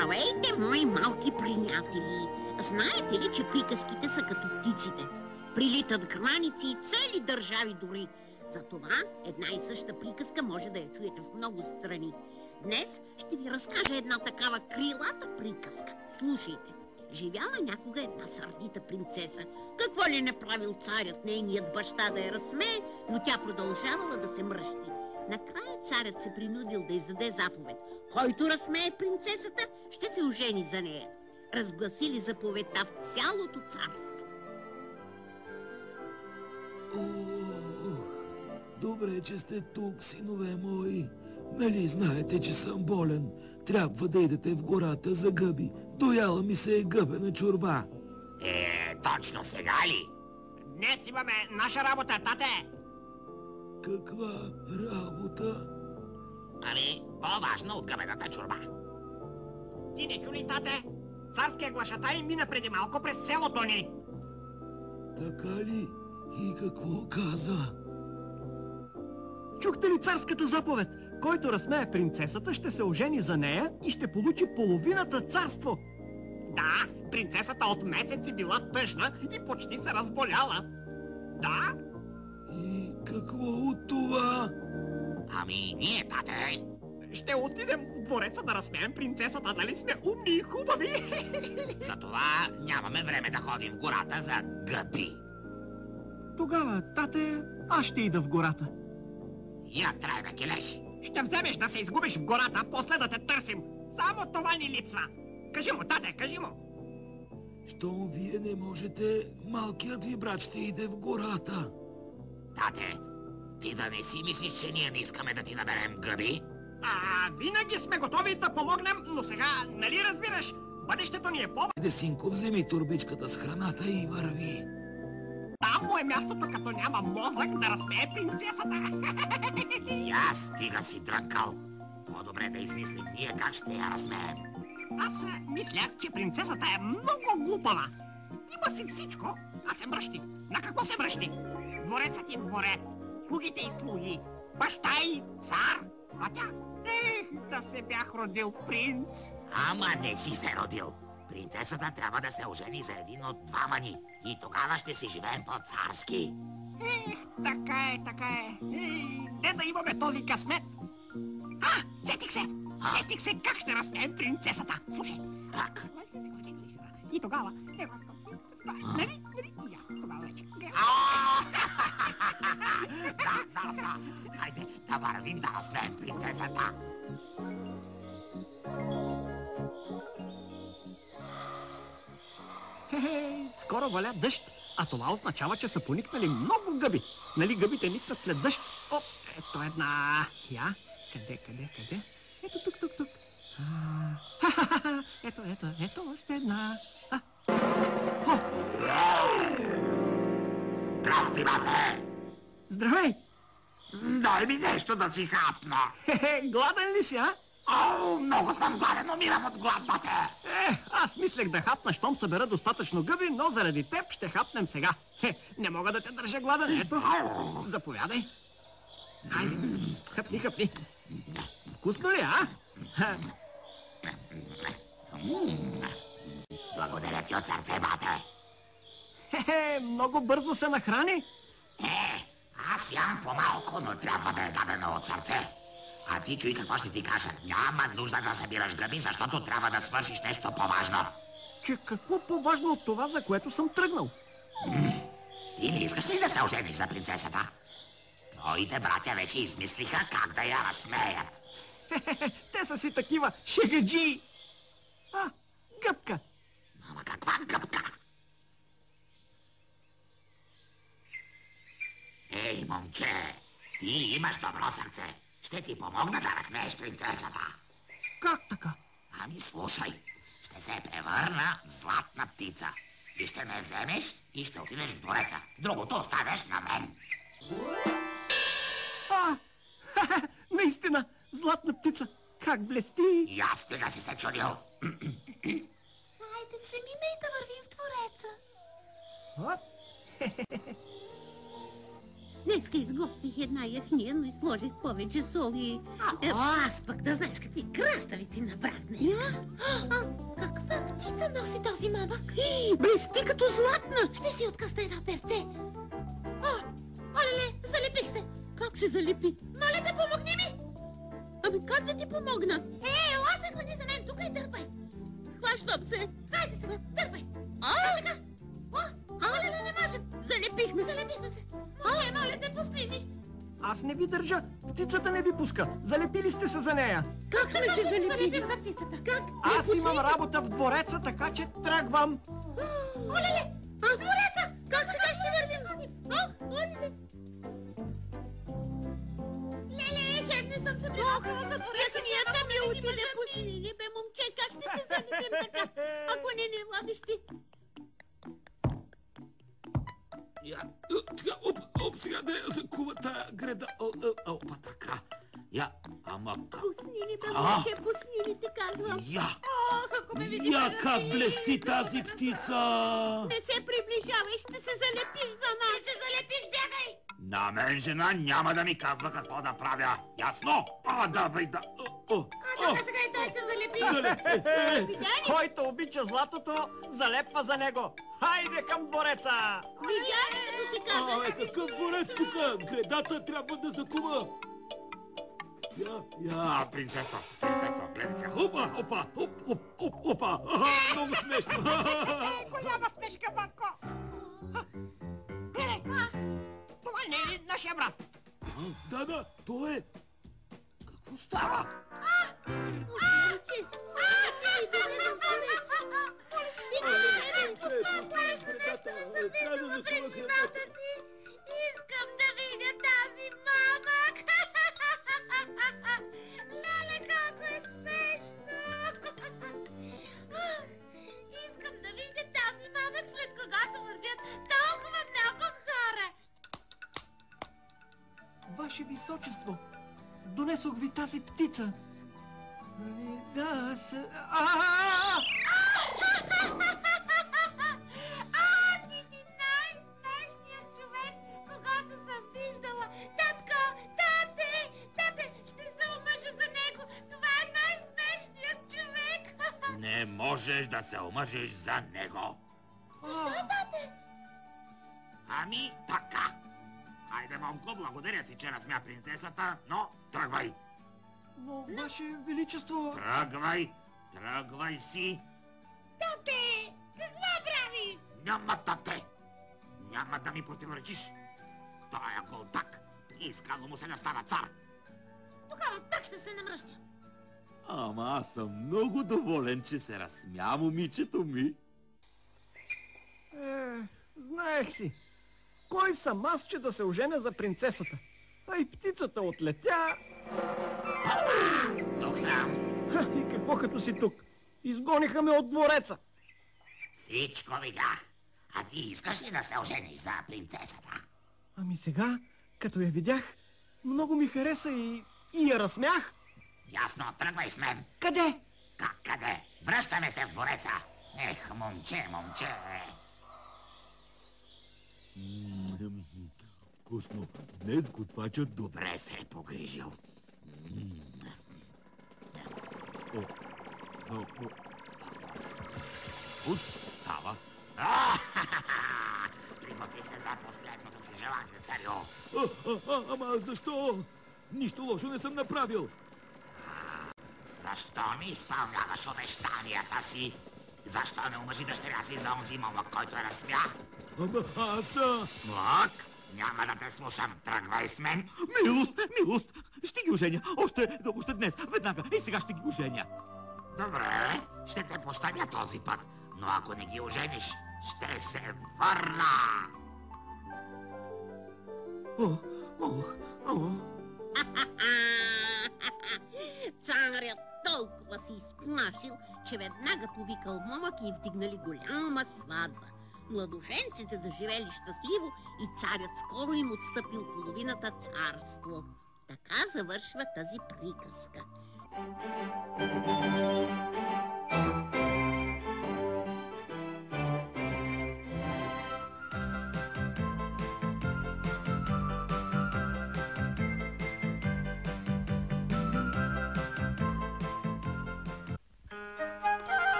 Здравейте, мои малки приятели! Знаете ли, че приказките са като птиците? Прилитат граници и цели държави дори. Затова една и съща приказка може да я чуете в много страни. Днес ще ви разкажа една такава крилата приказка. Слушайте. Живяла някога една сърдита принцеса. Какво ли не правил царят, нейният баща да я разсмее, но тя продължавала да се мръщи. Накрая царят се принудил да издаде заповед. Който разсмее принцесата, ще се ожени за нея. Разгласили заповедта в цялото царство. Добре, че сте тук, синове мои. Нали знаете, че съм болен? Трябва да идете в гората за гъби. Дояла ми се е гъбена чорба. Точно сега ли? Днес имаме наша работа, тате! Каква работа? Ами, по-важно от гъбената чорба. Ти не чули, тате? Царския глашатай мина преди малко през селото ни. Така ли? И какво каза? Чухте ли царската заповед? Който разсмее принцесата, ще се ожени за нея и ще получи половината царство. Да, принцесата от месеци била тъжна и почти се разболяла. Да? И какво от това? Ами, ние, тате. Ще отидем в двореца да разсмеем принцесата, нали сме умни и хубави? Затова нямаме време да ходим в гората за гъби. Тогава, тате, аз ще ида в гората. Я трябва да келеш. Ще вземеш да се изгубиш в гората, после да те търсим. Само това ни липсва. Кажи му, тате, кажи му. Щом вие не можете, малкият ви брат ще иде в гората. Тате, ти да не си мислиш, че ние не искаме да ти наберем гъби? Винаги сме готови да помогнем, но сега, нали разбираш, бъдещето ни е по... Айде, синко, вземи турбичката с храната и върви. Там му е мястото, като няма мозък да разсмее принцесата. И аз стига си дрънкал. По-добре да измислим ние как ще я разсмеем. Аз мисля, че принцесата е много глупава. Има си всичко, а се мръщи. На какво се мръщи? Дворецът и дворец, слугите и слуги, баща и цар. А тя, да се бях родил принц. Ама не си се родил. Принцесата трябва да се ожени за един от двама ни. И тогава ще си живеем по-царски. Така е, така е. Не да имаме този късмет. Сетих се! Сетих се как ще разсмеем принцесата. Слушай. Как? И тогава... Нали? И аз тогава вече. Да. Хайде да вървим да разсмеем принцесата. Скоро валя дъжд, а това означава, че са поникнали много гъби. Нали гъбите никнат след дъжд? Ето една. Я? Къде? Ето тук. Ето още една. Здрасти, бате! Здравей! Дай ми нещо да си хапна. Гладен ли си, а? Много съм гладен, умирам от глад, бате. Аз мислех да хапна, щом събера достатъчно гъби, но заради теб ще хапнем сега. Не мога да те държа гладен, ето. Заповядай. Хайде, хапни. Вкусно ли, а? Благодаря ти от сърце, бате. Много бързо се нахрани. Аз ям по-малко, но трябва да е дадено от сърце. А ти чуй какво ще ти кажа. Няма нужда да събираш гъби, защото трябва да свършиш нещо по-важно. Че какво по-важно от това, за което съм тръгнал? Ти не искаш ли да се ожениш за принцесата? Твоите братя вече измислиха как да я разсмеят. Те са си такива шегаджии. Гъбка. Ама каква гъбка? Ей, момче, ти имаш добро сърце. Ще ти помогна да разсмееш принцесата. Как така? Ами слушай, ще се превърна в златна птица. Ти ще ме вземеш и ще отидеш в двореца. Другото оставяш на мен. Наистина, златна птица. Как блести. И аз стига си се чудил. Хайде, вземи ме и да вървим в двореца. Днеска изготвих една яхния, но и сложих повече сол и... Аз пък да знаеш какви краставици направих днес. Каква птица носи този мамък? Блести като златна. Ще си откъсна едно перце. Олеле, залепих се. Как се залепи? Моля те, помогни ми. Ами как да ти помогна? Ела се хвани за мен тук и дърпай. Хващам се. Хайде сега, дърпай. Така. Олеле, не можем. Залепихме се. Момче, моля те, пусни ми. Аз не ви държа. Птицата не ви пуска. Залепили сте се за нея. Как сме се залепили за птицата? Как? Аз имам работа в двореца, така че тръгвам. Олеле, в двореца! Как сега ще вървим? Олеле! Леле, хем не съм се прилокала за двореца. Яхнията ми отиде по сини, бе, момче. Как ще се залепим така, ако не водиш ти? Сега да я закува тая града. Опа, така. Ама... Пусни ни, бе, момче, пусни ни, ти казвам. Ако ме видиш... Как блести тази птица! Не се приближавай, ще се залепиш за нас. Ще се залепиш, бягай! На мен жена няма да ми казва какво да правя. Ясно? Давай да... Сега и той се залепи. Който обича златото, залепва за него. Хайде към двореца! Видя ли, като ти казах? Какъв дворец тук? Гредата трябва да закува. Принцесо, гледай сега. Опа! Много смешно. Голяма смешка, батко. Гледай, това не е ли нашия брат? Да, то е. Какво става? Искам да видя тази мамък! Леле, колко е смешно! Искам да видя тази мамък, след когато вървят толкова много хора! Ваше височество, донесох ви тази птица. Да, Ти си най-смешният човек, когато съм виждала. Татко, тате, ще се омъжа за него. Това е най-смешният човек. Не можеш да се омъжиш за него. Защо, тате? Ами, така. Хайде, момко, благодаря ти, че разсмя принцесата, но тръгвай. Но, Ваше Величество... Тръгвай си. Тате, какво правиш? Няма тате. Няма да ми противоречиш. Той е голтак. Искало му се да става цар. Тогава пак ще се намръщя. Ама аз съм много доволен, че се разсмя момичето ми. Знаех си. Кой съм аз, че да се оженя за принцесата? А и птицата отлетя... Тук съм. И какво като си тук? Изгониха ме от двореца. Всичко видях. А ти искаш ли да се ожениш за принцесата? Ами сега, като я видях, много ми хареса и я разсмях. Ясно, тръгвай с мен. Къде? Как къде? Връщаме се в двореца. Момче. Вкусно. Днес готвачът Добре се е погрижил. Става. Приготви се за последното си желание, царю. Ама защо? Нищо лошо не съм направил. Защо не изпълняваш обещанията си? Защо не омъжи дъщеря си за онзи момък, който я разсмя? Ама аз... Мок, няма да те слушам. Тръгвай с мен. Милост! Ще ги оженя. Още днес. Веднага. И сега ще ги оженя. Добре, ще те пощадя този път. Но ако не ги ожениш, ще се върна. Царят толкова се изплашил, че веднага повикал момък и вдигнали голяма сватба. Младоженците заживели щастливо и царят скоро им отстъпил половината царство. Така завършва тази приказка.